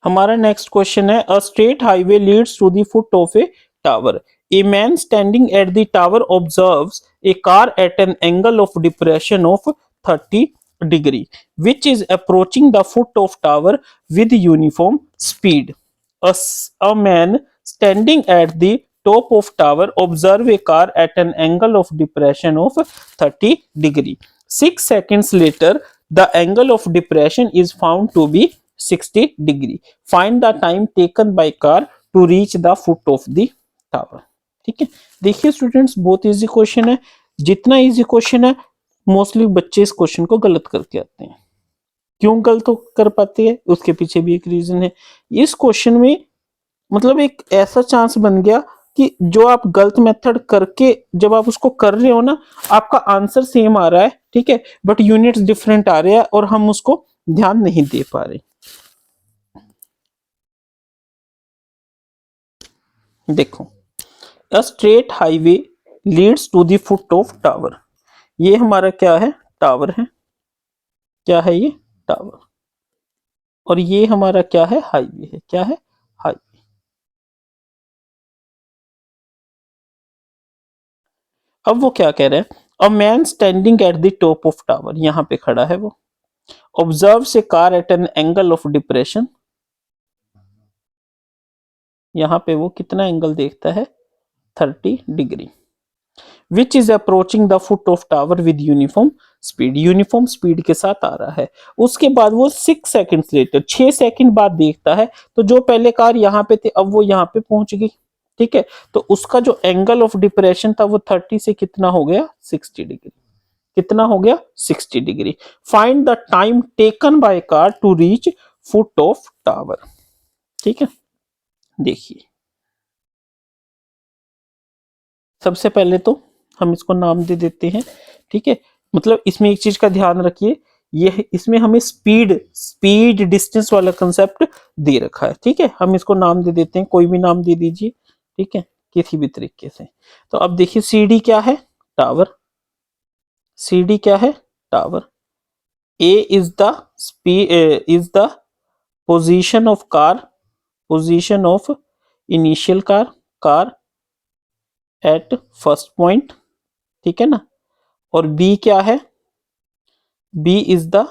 हमारा next question है, a straight highway leads to the foot of a tower, a man standing at the tower observes a car at an angle of depression of 30 degree which is approaching the foot of tower with uniform speed. A man standing at the top of tower observe a car at an angle of depression of 30 degree. 6 seconds later the angle of depression is found to be 60 degree. Find the time taken by car to reach the foot of the tower. ठीक है, देखिए students बहुत easy question है, जितना easy question है mostly बच्चे इस question को गलत करके आते हैं। क्यों गलत कर पाते हैं उसके पीछे भी एक रीजन है। इस क्वेश्चन में मतलब एक ऐसा चांस बन गया कि जो आप गलत मेथड करके जब आप उसको कर रहे हो ना, आपका आंसर सेम आ रहा है, ठीक है, बट यूनिट्स डिफरेंट आ रहे हैं और हम उसको ध्यान नहीं दे पा रहे। देखो, a straight highway leads to the foot of tower, ये हमारा क्या है, टावर है, क्या है ये, टावर, और ये हमारा क्या है, हाईवे है, क्या है, हाईवे। अब वो क्या कह रहे हैं, a man standing at the top of tower, यहां पे खड़ा है वो, observes a car at an angle of depression, यहां पे वो कितना एंगल देखता है, 30 degree, which is approaching the foot of tower with uniform speed, uniform speed के साथ आ रहा है। उसके बाद वो 6 सेकंड्स लेटर, 6 सेकंड बाद देखता है, तो जो पहले कार यहाँ पे थे अब वो यहाँ पे पहुंच गई, ठीक है, तो उसका जो एंगल ऑफ डिप्रेशन था वो 30 से कितना हो गया, 60 डिग्री, कितना हो गया, 60 degree. Find the time taken by car to reach foot of tower, ठीक है। देखिए सबसे पहले तो हम इसको नाम दे देते हैं, ठीक है, मतलब इसमें एक चीज का ध्यान रखिए, ये इसमें हमें स्पीड डिस्टेंस वाला कंसेप्ट दे रखा है, ठीक है, हम इसको नाम दे देते हैं, कोई भी नाम दे दीजिए, ठीक है, किसी भी तरीके से। तो अब देखिए CD क्या है, टावर, CD क्या है, tower, A is the is the position of car, position of initial car, car at first point, ठीक है ना, और B क्या है, B is the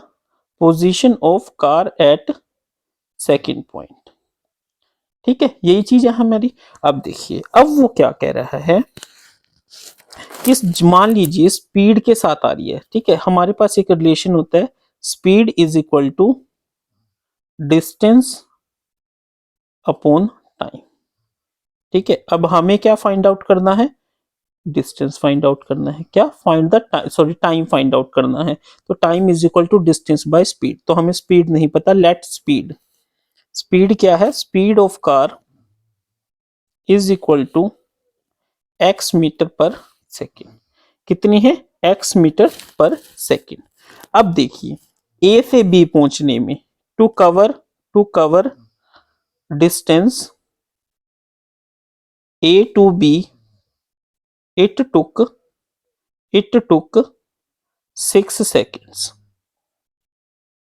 position of car eight second point, ठीक है, यही चीज है हमारी। अब देखिए अब वो क्या कह रहा है, मान लीजिए स्पीड के साथ आ रही है, ठीक है, हमारे पास एक रिलेशन होता है, speed is equal to distance upon time, ठीक है। अब हमें क्या फाइंड आउट करना है, डिस्टेंस फाइंड आउट करना है, क्या find the time, sorry time find out करना है, तो time is equal to distance by speed, तो हमें स्पीड नहीं पता, लेट स्पीड, स्पीड क्या है, speed of car is equal to x metre per second, कितनी है, x मीटर पर सेकेंड। अब देखिए A से B पहुंचने में to cover distance A to B it took 6 seconds,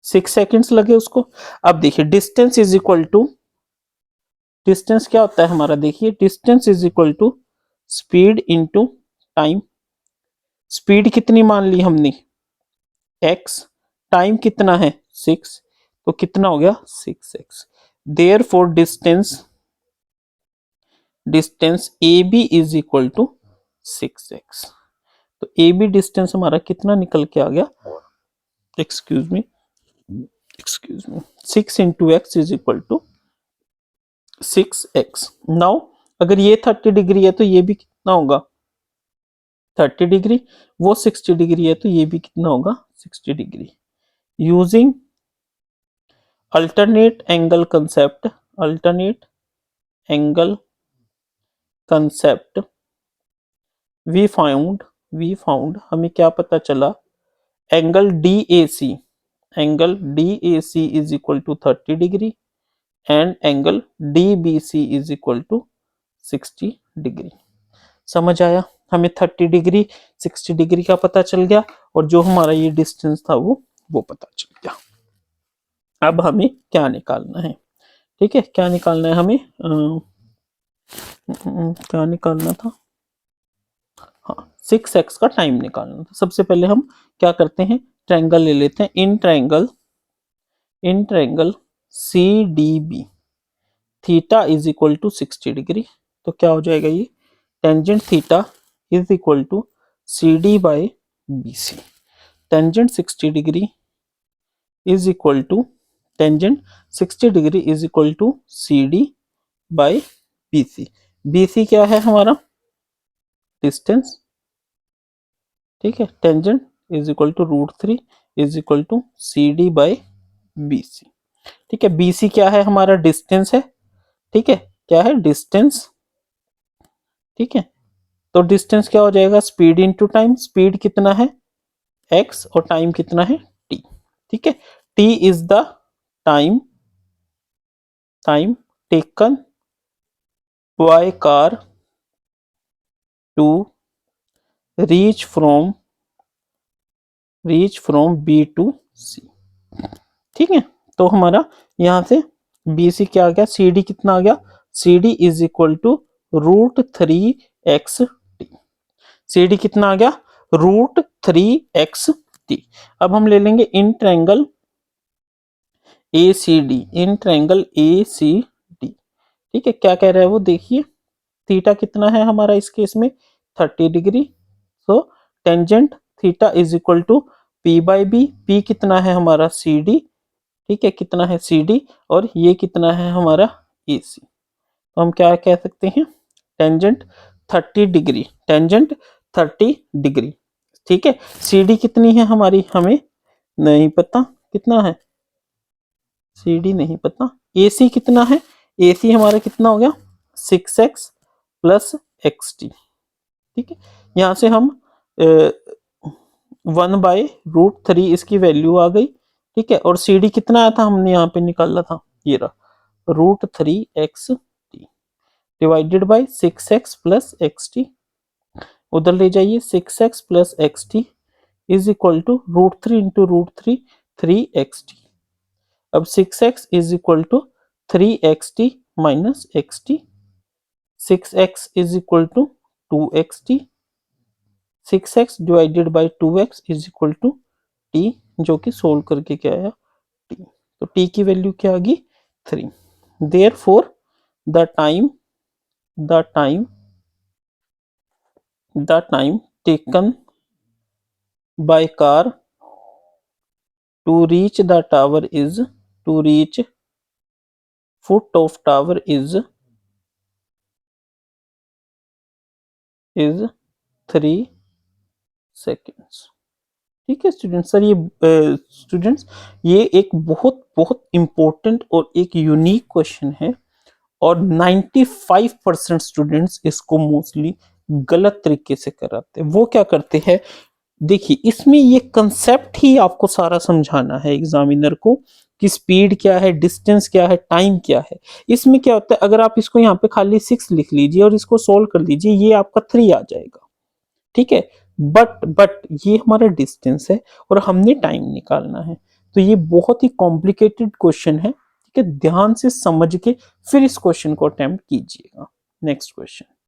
6 seconds लगे उसको। अब देखिए distance is equal to, distance क्या होता है हमारा, देखिए distance is equal to speed into time, speed कितनी मान ली हमने, x, टाइम कितना है 6, तो कितना हो गया 6x, therefore distance AB is equal to 6x, तो AB डिस्टेंस हमारा कितना निकल के आ गया, excuse me 6 into x is equal to 6x। Now अगर ये 30 डिग्री है तो ये भी कितना होगा 30 डिग्री, वो 60 डिग्री है तो ये भी कितना होगा 60 degree. Using alternate angle concept, alternate angle concept we found हमें क्या पता चला, angle DAC, angle DAC is equal to 30 degree and angle DBC is equal to 60 degree. समझ आया, हमें 30 डिग्री 60 डिग्री का पता चल गया और जो हमारा ये डिस्टेंस था वो पता चल गया। अब हमें क्या निकालना है, ठीक है, क्या निकालना है हमें, क्या निकालना था, हाँ 6x का टाइम निकालना था। सबसे पहले हम क्या करते हैं, ट्रायंगल ले लेते हैं। In triangle C D B theta is equal to 60 degree, तो क्या हो जाएगा ये, tangent theta is equal to C D by B C. Tangent 60 degree is equal to, tangent 60 degree is equal to C D by B C. B C क्या है हमारा, distance, ठीक है, tangent is equal to √3 is equal to C D by B C. ठीक है, B C क्या है हमारा, डिस्टेंस है, ठीक है, क्या है, डिस्टेंस, ठीक है, तो डिस्टेंस क्या हो जाएगा, स्पीड इनटू टाइम, स्पीड कितना है x और टाइम कितना है t, ठीक है, t is the time taken by car to reach from B to C, ठीक है। तो हमारा यहां से BC क्या आ गया, CD कितना आ गया, CD is equal to √3xt, CD कितना आ गया, √3xt। अब हम ले लेंगे in triangle ACD, in triangle ACD, ठीक है, क्या कह रहा है वो देखिए, थीटा कितना है हमारा इस केस में 30 degree, so tangent theta is equal to P by B, P कितना है हमारा CD, ठीक है, कितना है CD, और ये कितना है हमारा AC। तो हम क्या कह सकते हैं, टेंजेंट 30 डिग्री, टेंजेंट 30 डिग्री, ठीक है, CD कितनी है हमारी हमें नहीं पता, कितना है CD नहीं पता, AC कितना है, AC हमारा कितना हो गया 6x प्लस xt, ठीक है, यहां से हम 1/√3 इसकी वैल्यू आ गई, ठीक है, और CD कितना आया था हमने यहाँ पे निकाला था, ये रहा √3xt divided by 6x plus xt, उधर ले जाइए 6x plus xt is equal to √3 into √3 3xt। अब 6x is equal to 3xt minus xt, 6x is equal to 2xt, 6x divided by 2x is equal to t, जो कि solve करके क्या आया t, तो t की value क्या आ गई 3। Therefore the time taken by car to reach the tower is, to reach foot of tower is 3 seconds, ठीक है स्टूडेंट्स। सर ये स्टूडेंट्स ये एक बहुत बहुत इंपॉर्टेंट और एक यूनिक क्वेश्चन है, और 95% स्टूडेंट्स इसको मोस्टली गलत तरीके से कराते हैं। वो क्या करते हैं, देखिए इसमें ये कंसेप्ट ही आपको सारा समझाना है एग्जामिनर को कि स्पीड क्या है, डिस्टेंस क्या है, टाइम क्या है। इसमें क्या होता है, अगर आप इसको यहाँ पे खाली 6 लिख लीजिए और इसको सोल्व कर लीजिए, ये आपका 3 आ जाएगा, ठीक है, बट ये हमारा डिस्टेंस है और हमने टाइम निकालना है, तो ये बहुत ही कॉम्प्लिकेटेड क्वेश्चन है, ठीक है, ध्यान से समझ के फिर इस क्वेश्चन को अटेम्प्ट कीजिएगा। Next question,